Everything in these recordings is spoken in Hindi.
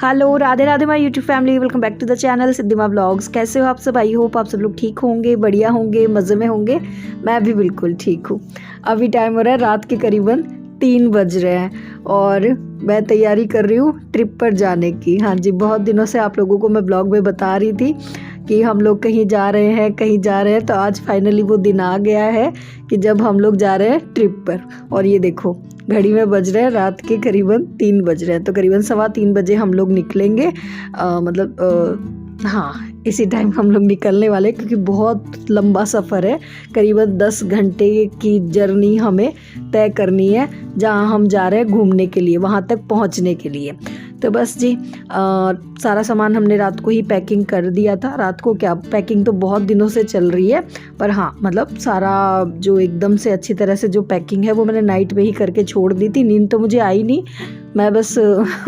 Hello, Radhe Radhe my YouTube family, welcome back to the channel Siddhima blogs. कैसे हो आप सब? आई होप आप सब लोग ठीक होंगे, बढ़िया होंगे, मज़े में होंगे। मैं भी बिल्कुल ठीक हूँ। अभी टाइम हो रहा है रात के करीबन 3 बज रहे हैं और मैं तैयारी कर रही हूँ ट्रिप पर जाने की। हाँ जी, बहुत दिनों से आप लोगों को मैं ब्लॉग में बता रही थी कि हम लोग कहीं जा रहे हैं, तो आज फाइनली वो दिन आ गया है कि जब हम लोग जा रहे हैं ट्रिप पर। और ये देखो, घड़ी में बज रहे हैं रात के करीबन 3 बज रहे हैं, तो करीबन 3:15 बजे हम लोग निकलेंगे। हाँ, इसी टाइम हम लोग निकलने वाले हैं क्योंकि बहुत लंबा सफ़र है। करीबन 10 घंटे की जर्नी हमें तय करनी है जहाँ हम जा रहे हैं घूमने के लिए, वहाँ तक पहुँचने के लिए। तो बस जी, सारा सामान हमने रात को ही पैकिंग कर दिया था। रात को क्या, पैकिंग तो बहुत दिनों से चल रही है, पर हाँ मतलब सारा जो एकदम से अच्छी तरह से जो पैकिंग है वो मैंने नाइट में ही करके छोड़ दी थी। नींद तो मुझे आई नहीं, मैं बस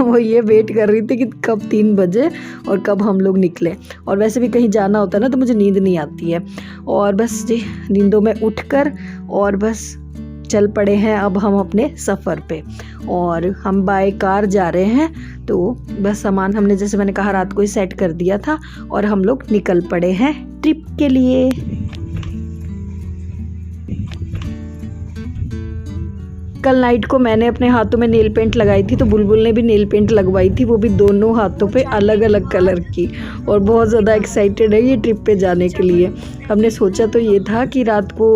वो ये वेट कर रही थी कि कब 3 बजे और कब हम लोग निकले। और वैसे भी कहीं जाना होता है ना तो मुझे नींद नहीं आती है। और बस जी, नींदों में उठकर और बस चल पड़े हैं अब हम अपने सफ़र पे। और हम बाय कार जा रहे हैं, तो बस सामान हमने, जैसे मैंने कहा, रात को ही सेट कर दिया था और हम लोग निकल पड़े हैं ट्रिप के लिए। कल नाइट को मैंने अपने हाथों में नेल पेंट लगाई थी, तो बुलबुल ने भी नेल पेंट लगवाई थी, वो भी दोनों हाथों पे अलग अलग कलर की। और बहुत ज़्यादा एक्साइटेड है ये ट्रिप पे जाने के लिए। हमने सोचा तो ये था कि रात को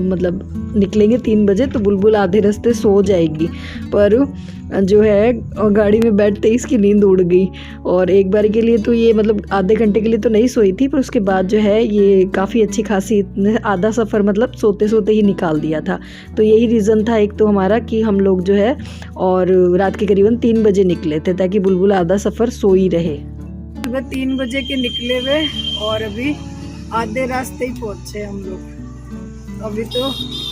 मतलब निकलेंगे 3 बजे, तो बुलबुल आधे रास्ते सो जाएगी, पर जो है गाड़ी में बैठते ही इसकी नींद उड़ गई। और एक बार के लिए तो ये मतलब आधे घंटे के लिए तो नहीं सोई थी, पर उसके बाद जो है ये काफ़ी अच्छी खासी आधा सफ़र मतलब सोते सोते ही निकाल दिया था। तो यही रीज़न था एक तो हमारा कि हम लोग जो है और रात के करीबन 3 बजे निकले थे ताकि बुलबुल आधा सफ़र सोई रहे। सुबह 3 बजे के निकले हुए और अभी आधे रास्ते ही पहुँचे हम लोग। अभी तो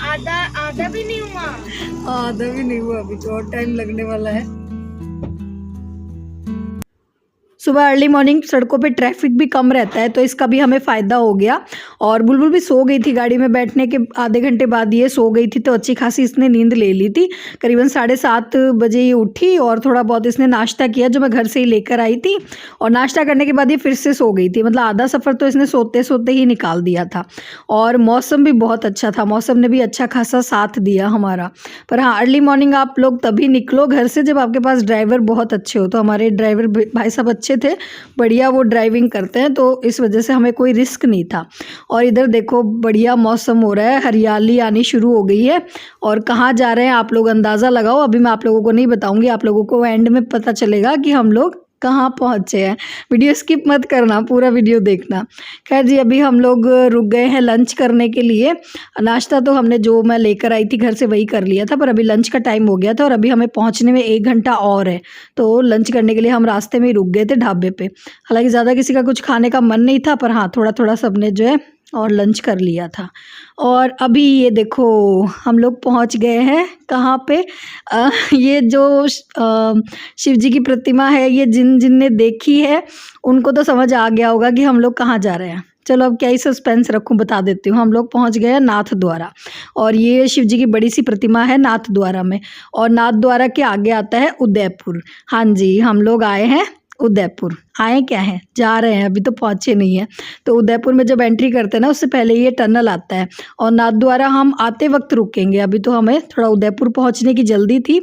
आधा भी नहीं हुआ, अभी तो और टाइम लगने वाला है। सुबह अर्ली मॉर्निंग सड़कों पे ट्रैफिक भी कम रहता है, तो इसका भी हमें फ़ायदा हो गया। और बुलबुल भी सो गई थी, गाड़ी में बैठने के आधे घंटे बाद ये सो गई थी, तो अच्छी खासी इसने नींद ले ली थी। करीबन 7:30 बजे ये उठी और थोड़ा बहुत इसने नाश्ता किया जो मैं घर से ही लेकर आई थी। और नाश्ता करने के बाद ये फिर से सो गई थी, मतलब आधा सफ़र तो इसने सोते सोते ही निकाल दिया था। और मौसम भी बहुत अच्छा था, मौसम ने भी अच्छा खासा साथ दिया हमारा। पर हाँ, अर्ली मॉर्निंग आप लोग तभी निकलो घर से जब आपके पास ड्राइवर बहुत अच्छे हो। तो हमारे ड्राइवर भाई साहब अच्छे थे, बढ़िया वो ड्राइविंग करते हैं, तो इस वजह से हमें कोई रिस्क नहीं था। और इधर देखो, बढ़िया मौसम हो रहा है, हरियाली आनी शुरू हो गई है। और कहाँ जा रहे हैं आप लोग अंदाज़ा लगाओ, अभी मैं आप लोगों को नहीं बताऊंगी, आप लोगों को एंड में पता चलेगा कि हम लोग कहाँ पहुँचे हैं। वीडियो स्किप मत करना, पूरा वीडियो देखना। खैर जी, अभी हम लोग रुक गए हैं लंच करने के लिए। नाश्ता तो हमने जो मैं लेकर आई थी घर से वही कर लिया था, पर अभी लंच का टाइम हो गया था और अभी हमें पहुँचने में 1 घंटा और है। तो लंच करने के लिए हम रास्ते में ही रुक गए थे ढाबे पे। हालांकि ज़्यादा किसी का कुछ खाने का मन नहीं था, पर हाँ थोड़ा थोड़ा सबने जो है और लंच कर लिया था। और अभी ये देखो, हम लोग पहुंच गए हैं कहाँ पे। ये जो शिव जी की प्रतिमा है, ये जिनने देखी है उनको तो समझ आ गया होगा कि हम लोग कहाँ जा रहे हैं। चलो अब क्या ही सस्पेंस रखूं, बता देती हूँ। हम लोग पहुँच गए हैं नाथ द्वारा, और ये शिव जी की बड़ी सी प्रतिमा है नाथ द्वारा में। और नाथ द्वारा के आगे आता है उदयपुर। हाँ जी, हम लोग आए हैं उदयपुर। आए क्या है, जा रहे हैं, अभी तो पहुँचे नहीं हैं। तो उदयपुर में जब एंट्री करते हैं ना, उससे पहले ये टनल आता है और नाथ द्वारा हम आते वक्त रुकेंगे। अभी तो हमें थोड़ा उदयपुर पहुँचने की जल्दी थी।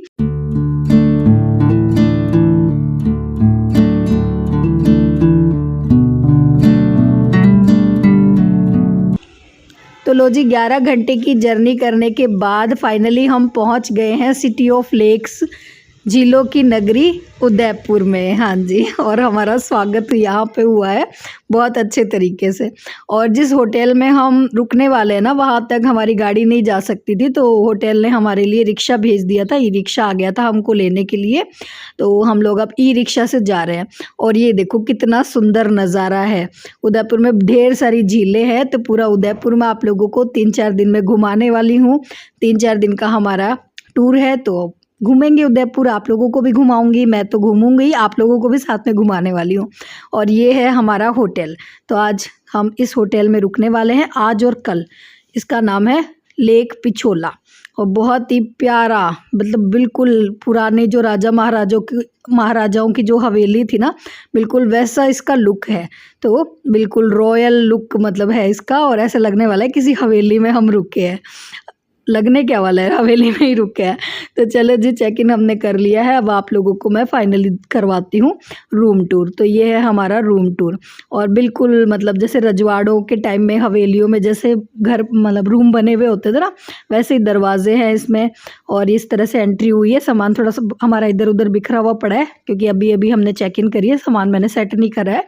तो लो जी, 11 घंटे की जर्नी करने के बाद फाइनली हम पहुंच गए हैं सिटी ऑफ लेक्स, झीलों की नगरी उदयपुर में। हाँ जी, और हमारा स्वागत यहाँ पे हुआ है बहुत अच्छे तरीके से। और जिस होटल में हम रुकने वाले हैं ना, वहाँ तक हमारी गाड़ी नहीं जा सकती थी, तो होटल ने हमारे लिए रिक्शा भेज दिया था। ई रिक्शा आ गया था हमको लेने के लिए, तो हम लोग अब ई रिक्शा से जा रहे हैं। और ये देखो कितना सुंदर नज़ारा है। उदयपुर में ढेर सारी झीलें हैं, तो पूरा उदयपुर में आप लोगों को 3-4 दिन में घुमाने वाली हूँ। 3-4 दिन का हमारा टूर है, तो घूमेंगे उदयपुर, आप लोगों को भी घुमाऊंगी, मैं तो घूमूंगी, आप लोगों को भी साथ में घुमाने वाली हूँ। और ये है हमारा होटल, तो आज हम इस होटल में रुकने वाले हैं, आज और कल। इसका नाम है लेक पिछोला। और बहुत ही प्यारा, मतलब बिल्कुल पुराने जो महाराजाओं की जो हवेली थी ना, बिल्कुल वैसा इसका लुक है। तो बिल्कुल रॉयल लुक मतलब है इसका, और ऐसा लगने वाला है किसी हवेली में हम रुके हैं। लगने क्या वाला है, हवेली में ही रुके हैं। तो चलो जी, चेक इन हमने कर लिया है। अब आप लोगों को मैं फाइनली करवाती हूँ रूम टूर। तो ये है हमारा रूम टूर, और बिल्कुल मतलब जैसे रजवाड़ों के टाइम में हवेलियों में जैसे घर मतलब रूम बने हुए होते थे ना, वैसे ही दरवाजे हैं इसमें, और इस तरह से एंट्री हुई है। सामान थोड़ा सा हमारा इधर उधर बिखरा हुआ पड़ा है, क्योंकि अभी अभी हमने चेक इन करी है, सामान मैंने सेट नहीं करा है।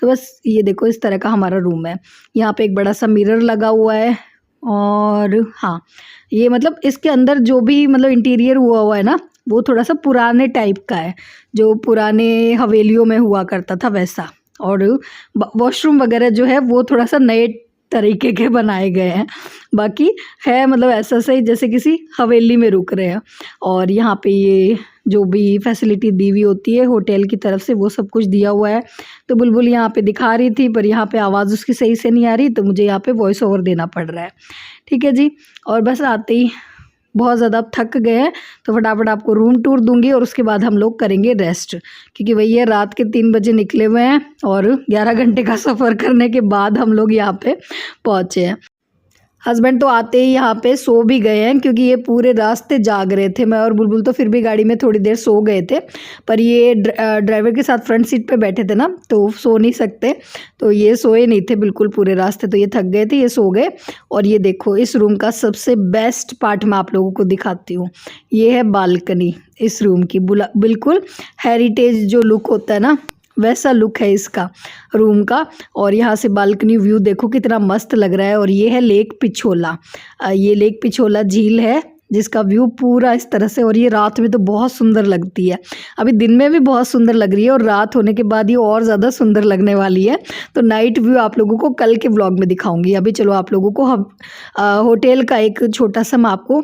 तो बस ये देखो, इस तरह का हमारा रूम है। यहाँ पे एक बड़ा सा मिरर लगा हुआ है, और हाँ, ये मतलब इसके अंदर जो भी मतलब इंटीरियर हुआ हुआ है ना, वो थोड़ा सा पुराने टाइप का है, जो पुराने हवेलियों में हुआ करता था वैसा। और वॉशरूम वगैरह जो है वो थोड़ा सा नए तरीके के बनाए गए हैं। बाकी है मतलब ऐसा सही जैसे किसी हवेली में रुक रहे हैं। और यहाँ पे ये जो भी फैसिलिटी दी हुई होती है होटल की तरफ से, वो सब कुछ दिया हुआ है। तो बुलबुल यहाँ पे दिखा रही थी, पर यहाँ पे आवाज़ उसकी सही से नहीं आ रही, तो मुझे यहाँ पे वॉइस ओवर देना पड़ रहा है। ठीक है जी। और बस आते ही बहुत ज़्यादा अब थक गए हैं, तो फटाफट आपको रूम टूर दूंगी, और उसके बाद हम लोग करेंगे रेस्ट, क्योंकि वही है, रात के 3 बजे निकले हुए हैं, और 11 घंटे का सफ़र करने के बाद हम लोग यहाँ पे पहुँचे हैं। हस्बैंड तो आते ही यहाँ पे सो भी गए हैं, क्योंकि ये पूरे रास्ते जाग रहे थे। मैं और बुलबुल तो फिर भी गाड़ी में थोड़ी देर सो गए थे, पर ये ड्राइवर के साथ फ्रंट सीट पे बैठे थे ना, तो सो नहीं सकते, तो ये सोए नहीं थे बिल्कुल पूरे रास्ते, तो ये थक गए थे, ये सो गए। और ये देखो, इस रूम का सबसे बेस्ट पार्ट मैं आप लोगों को दिखाती हूँ। ये है बालकनी इस रूम की, बिल्कुल हेरिटेज जो लुक होता है ना, वैसा लुक है इसका रूम का। और यहाँ से बालकनी व्यू देखो कितना मस्त लग रहा है। और ये है लेक पिछोला, ये लेक पिछोला झील है, जिसका व्यू पूरा इस तरह से, और ये रात में तो बहुत सुंदर लगती है। अभी दिन में भी बहुत सुंदर लग रही है, और रात होने के बाद ये और ज़्यादा सुंदर लगने वाली है। तो नाइट व्यू आप लोगों को कल के व्लॉग में दिखाऊंगी। अभी चलो आप लोगों को हम होटल का एक छोटा सा मैं आपको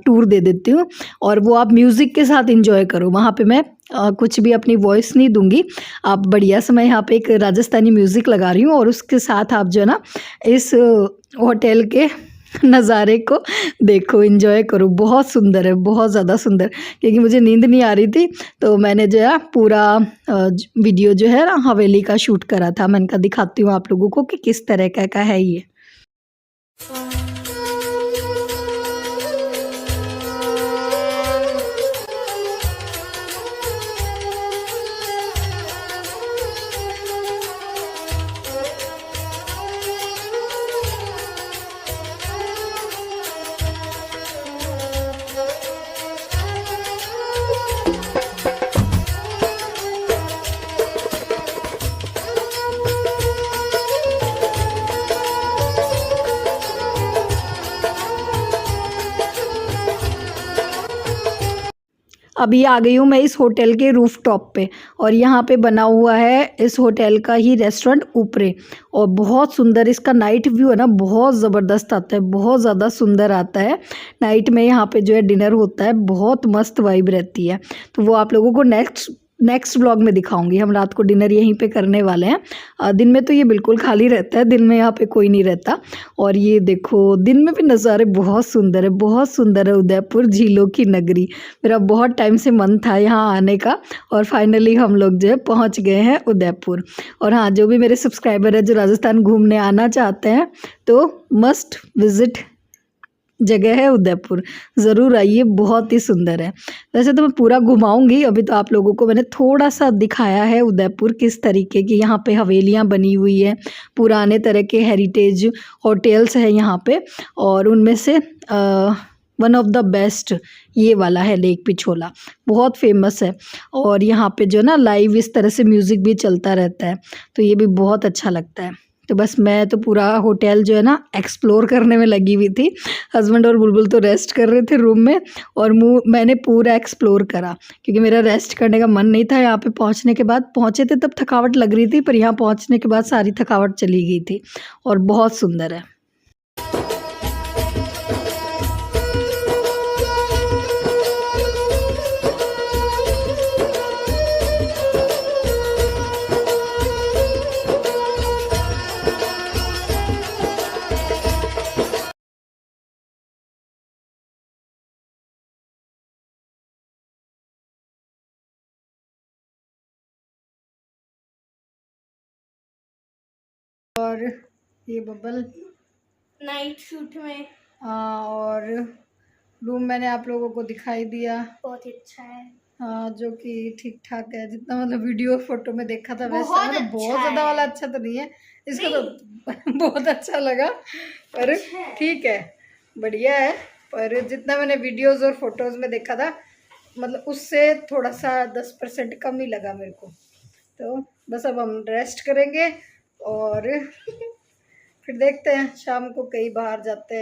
टूर दे देती हूँ, और वो आप म्यूज़िक के साथ इंजॉय करो। वहाँ पे मैं कुछ भी अपनी वॉइस नहीं दूंगी, आप बढ़िया से, मैं यहाँ पे एक राजस्थानी म्यूज़िक लगा रही हूँ, और उसके साथ आप जो है ना इस होटल के नज़ारे को देखो, एंजॉय करो। बहुत सुंदर है, बहुत ज़्यादा सुंदर। क्योंकि मुझे नींद नहीं आ रही थी, तो मैंने जो है पूरा वीडियो जो है ना हवेली का शूट करा था। मैं इनका दिखाती हूँ आप लोगों को कि किस तरह का है ये। अभी आ गई हूँ मैं इस होटल के रूफटॉप पे, और यहाँ पे बना हुआ है इस होटल का ही रेस्टोरेंट ऊपरे, और बहुत सुंदर इसका नाइट व्यू है ना, बहुत ज़बरदस्त आता है, बहुत ज़्यादा सुंदर आता है। नाइट में यहाँ पे जो है डिनर होता है, बहुत मस्त वाइब रहती है। तो वो आप लोगों को नेक्स्ट व्लॉग में दिखाऊंगी। हम रात को डिनर यहीं पे करने वाले हैं। दिन में तो ये बिल्कुल खाली रहता है, दिन में यहाँ पे कोई नहीं रहता। और ये देखो, दिन में भी नज़ारे बहुत सुंदर है, बहुत सुंदर है उदयपुर झीलों की नगरी। मेरा बहुत टाइम से मन था यहाँ आने का, और फाइनली हम लोग जो है पहुँच गए हैं उदयपुर। और हाँ, जो भी मेरे सब्सक्राइबर है जो राजस्थान घूमने आना चाहते हैं, तो मस्ट विज़िट जगह है उदयपुर, ज़रूर आइए, बहुत ही सुंदर है। वैसे तो मैं पूरा घुमाऊंगी, अभी तो आप लोगों को मैंने थोड़ा सा दिखाया है उदयपुर किस तरीके की यहाँ पे हवेलियाँ बनी हुई है, पुराने तरह के हेरिटेज होटल्स हैं यहाँ पे। और उनमें से वन ऑफ द बेस्ट ये वाला है लेक पिछोला, बहुत फेमस है। और यहाँ पे जो ना लाइव इस तरह से म्यूज़िक भी चलता रहता है, तो ये भी बहुत अच्छा लगता है। तो बस मैं तो पूरा होटल जो है ना एक्सप्लोर करने में लगी हुई थी। हस्बैंड और बुलबुल तो रेस्ट कर रहे थे रूम में, और मैंने पूरा एक्सप्लोर करा, क्योंकि मेरा रेस्ट करने का मन नहीं था। यहाँ पे पहुँचने के बाद, पहुँचे थे तब थकावट लग रही थी, पर यहाँ पहुँचने के बाद सारी थकावट चली गई थी, और बहुत सुंदर है। और ये बबल नाइट शूट में। और रूम मैंने आप लोगों को दिखाई दिया, बहुत ही अच्छा है। हाँ, जो कि ठीक ठाक है, जितना मतलब वीडियो फोटो में देखा था वैसा, बहुत मतलब अच्छा बहुत ज़्यादा है। वाला अच्छा तो नहीं है, इसको तो बहुत अच्छा लगा, पर अच्छा है। ठीक है, बढ़िया है। पर जितना मैंने वीडियोस और फोटोज़ में देखा था, मतलब उससे थोड़ा सा 10% कम ही लगा मेरे को। तो बस अब हम रेस्ट करेंगे और फिर देखते हैं, शाम को कहीं बाहर जाते हैं।